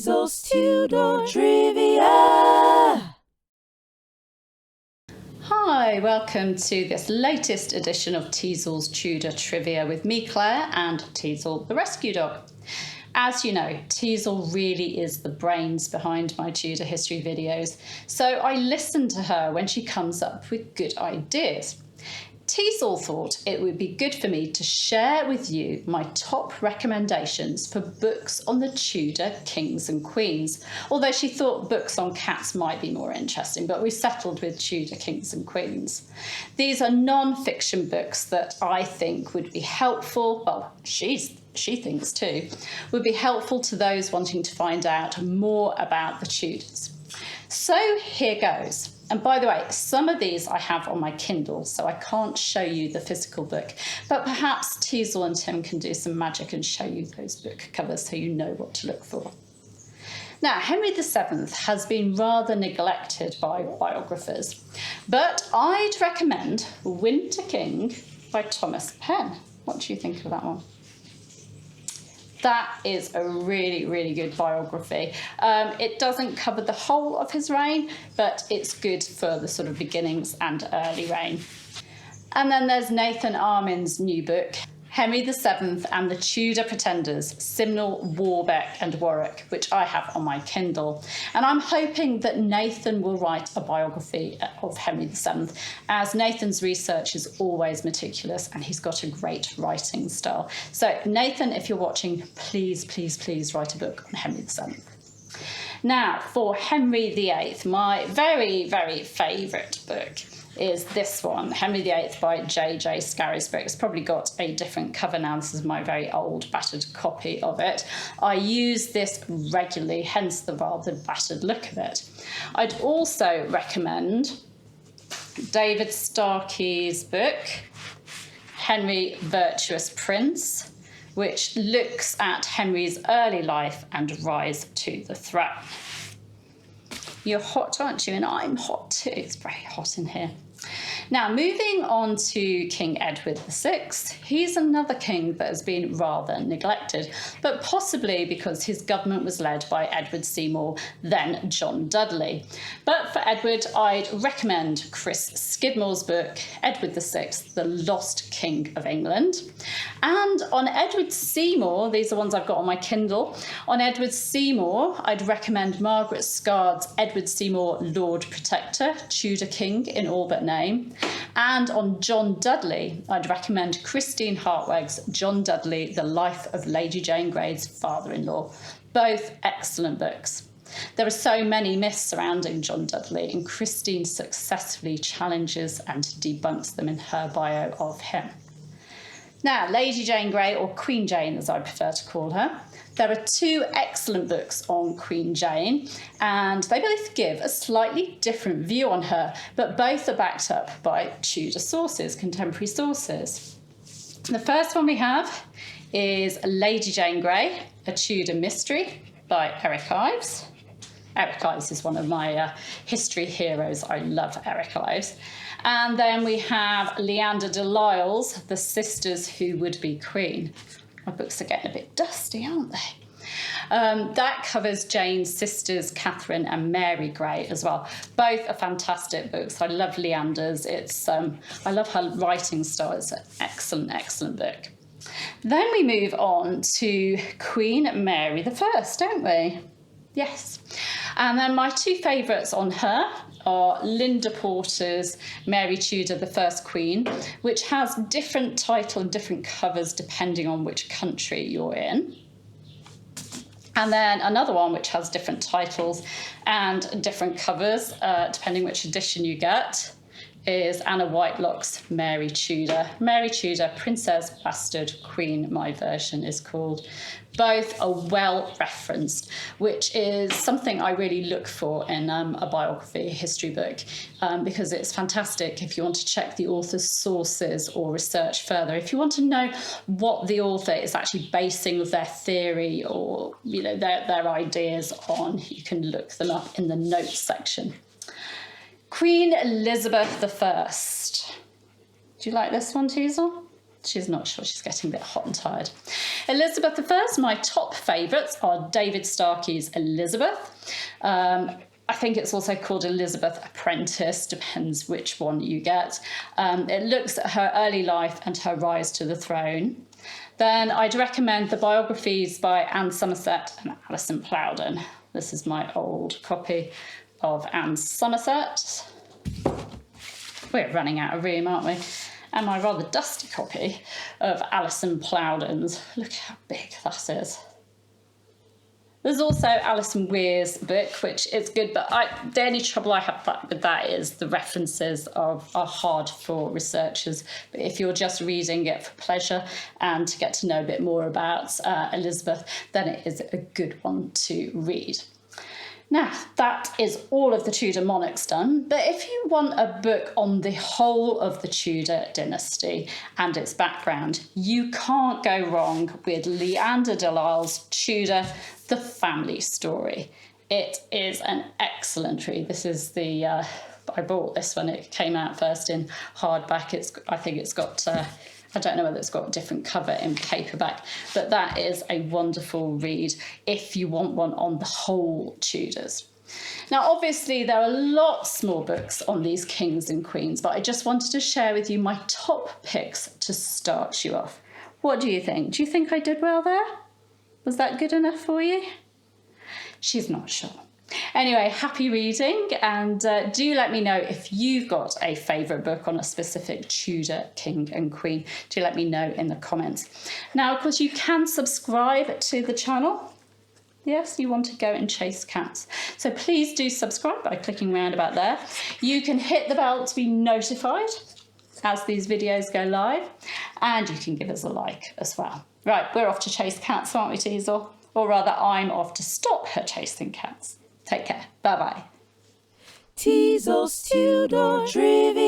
Teasel's Tudor Trivia! Hi, welcome to this latest edition of Teasel's Tudor Trivia with me, Claire, and Teasel the rescue dog. As you know, Teasel really is the brains behind my Tudor history videos, so I listen to her when she comes up with good ideas. Teasel thought it would be good for me to share with you my top recommendations for books on the Tudor kings and queens, although she thought books on cats might be more interesting, but we settled with Tudor kings and queens. These are non-fiction books that I think would be helpful, well, she thinks too, would be helpful to those wanting to find out more about the Tudors. So here goes. And by the way, some of these I have on my Kindle, so I can't show you the physical book, but perhaps Teasel and Tim can do some magic and show you those book covers so you know what to look for. Now, Henry VII has been rather neglected by biographers, but I'd recommend Winter King by Thomas Penn. What do you think of that one? That is a really, really good biography. It doesn't cover the whole of his reign, but it's good for the sort of beginnings and early reign. And then there's Nathen Armin's new book, Henry VII and the Tudor Pretenders, Simnel, Warbeck and Warwick, which I have on my Kindle. And I'm hoping that Nathen will write a biography of Henry VII, as Nathen's research is always meticulous and he's got a great writing style. So Nathen, if you're watching, please, please, please write a book on Henry VII. Now, for Henry VIII, my very, very favourite book is this one, Henry VIII by J.J. Scarisbrick. It's probably got a different cover now. This is my very old, battered copy of it. I use this regularly, hence the rather battered look of it. I'd also recommend David Starkey's book, Henry Virtuous Prince, which looks at Henry's early life and rise to the throne. You're hot, aren't you? And I'm hot too. It's very hot in here. Now, moving on to King Edward VI, he's another king that has been rather neglected, but possibly because his government was led by Edward Seymour, then John Dudley. But for Edward, I'd recommend Chris Skidmore's book, Edward VI, The Lost King of England. And on Edward Seymour, these are ones I've got on my Kindle, on Edward Seymour, I'd recommend Margaret Scarde's Edward Seymour, Lord Protector, Tudor King in all but name. And on John Dudley, I'd recommend Christine Hartweg's John Dudley, The Life of Lady Jane Grey's Father-in-Law. Both excellent books. There are so many myths surrounding John Dudley, and Christine successfully challenges and debunks them in her bio of him. Now, Lady Jane Grey, or Queen Jane as I prefer to call her, there are two excellent books on Queen Jane, and they both give a slightly different view on her, but both are backed up by Tudor sources, contemporary sources. The first one we have is Lady Jane Grey, A Tudor Mystery by Eric Ives. Eric Ives is one of my history heroes. I love Eric Ives. And then we have Leander de Lisle's The Sisters Who Would Be Queen. My books are getting a bit dusty, aren't they? That covers Jane's sisters, Catherine and Mary Grey as well. Both are fantastic books. I love Leander's. I love her writing style. It's an excellent, excellent book. Then we move on to Queen Mary I, don't we? Yes. And then my two favourites on her are Linda Porter's Mary Tudor, the First Queen, which has different title and different covers depending on which country you're in. And then another one which has different titles and different covers, depending which edition you get, is Anna Whitelock's Mary Tudor. Mary Tudor, Princess Bastard Queen, my version is called. Both are well referenced, which is something I really look for in a biography, a history book, because it's fantastic if you want to check the author's sources or research further. If you want to know what the author is actually basing their theory or their ideas on, you can look them up in the notes section. Queen Elizabeth I. Do you like this one, Teasel? She's not sure, she's getting a bit hot and tired. Elizabeth I, my top favourites are David Starkey's Elizabeth. I think it's also called Elizabeth Apprentice, depends which one you get. It looks at her early life and her rise to the throne. Then I'd recommend the biographies by Anne Somerset and Alison Plowden. This is my old copy of Anne Somerset. We're running out of room, aren't we? And my rather dusty copy of Alison Plowden's. Look how big that is. There's also Alison Weir's book, which is good, but the only trouble I have with that is the references are hard for researchers. But if you're just reading it for pleasure and to get to know a bit more about Elizabeth, then it is a good one to read. Now, that is all of the Tudor monarchs done, but if you want a book on the whole of the Tudor dynasty and its background, you can't go wrong with Leander de Lisle's Tudor, The Family Story. It is an excellent read. This is I bought this when it came out first in hardback. I think it's got... I don't know whether it's got a different cover in paperback, but that is a wonderful read if you want one on the whole Tudors. Now, obviously, there are lots more books on these kings and queens, but I just wanted to share with you my top picks to start you off. What do you think? Do you think I did well there? Was that good enough for you? She's not sure. Anyway, happy reading, and do let me know if you've got a favourite book on a specific Tudor king and queen. Do let me know in the comments. Now, of course, you can subscribe to the channel. Yes, you want to go and chase cats. So please do subscribe by clicking around about there. You can hit the bell to be notified as these videos go live, and you can give us a like as well. Right, we're off to chase cats, aren't we, Teasel? Or rather, I'm off to stop her chasing cats. Take care. Bye-bye. Teasel's Tudor Trivia.